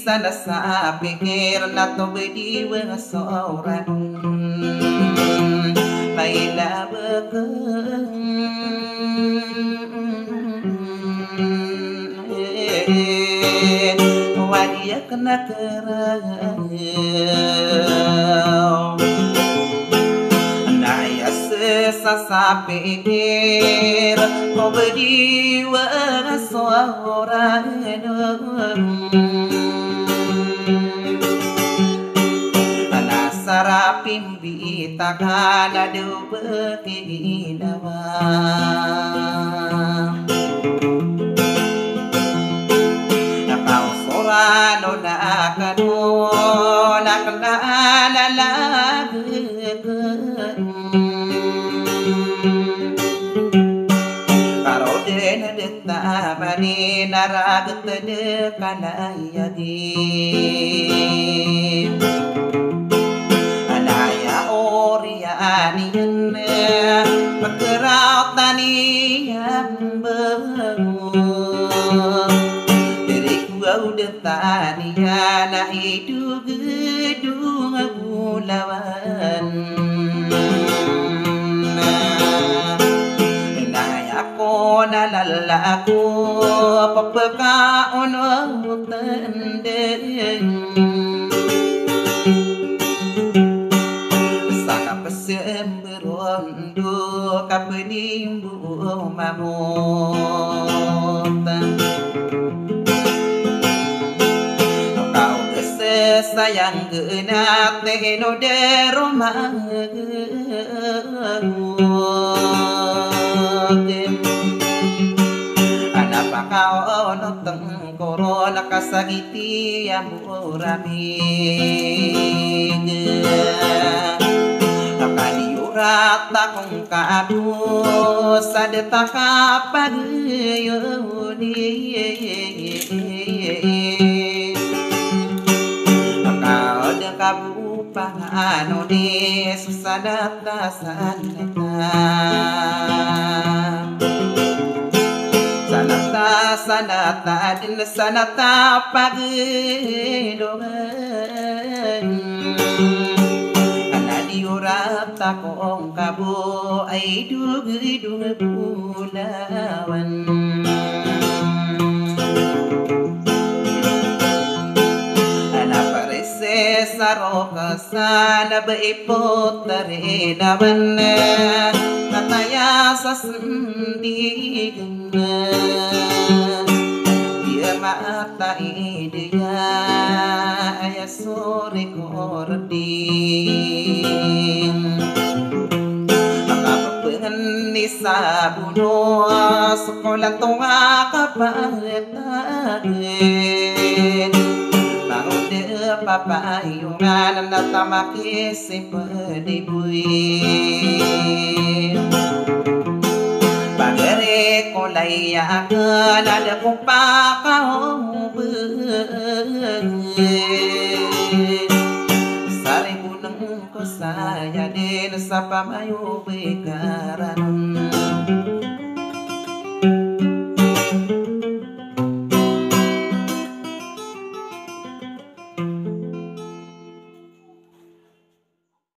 Sana sa pikir na to bediwa seorang Baila bekeng Wadia kena kerang Naya sasapir kau berjiwa seorang anak sarapim bitakan ada berkinawan kau sorano nakano nakana lagi karo dena deta bani naragat de kanayagi anaya orianian pagkaraw taniyang bangun detania na idugedung agulawan nayako nalalako papakaon tandeng saka pasemberondo kapenimbu mamutan sayang genat no deromah anapa kau noteng korona kasagiti yang murami kadiurat takong kaadu sadeta kapagayoni kabupano ni susadata sanata din sanata pagilungan anadiurat takong kabo ay dugidung pulawan saroka sana baipot dari naban kataya sa sendigan dia mata idea ayah sore kording akapapengan ni sabuno sekolah tonga kapagetagen papayungan na tamaki si padibuin bagere ko layakan ada kong pakahubeng saribunang ko saya din sa pamayo bekaran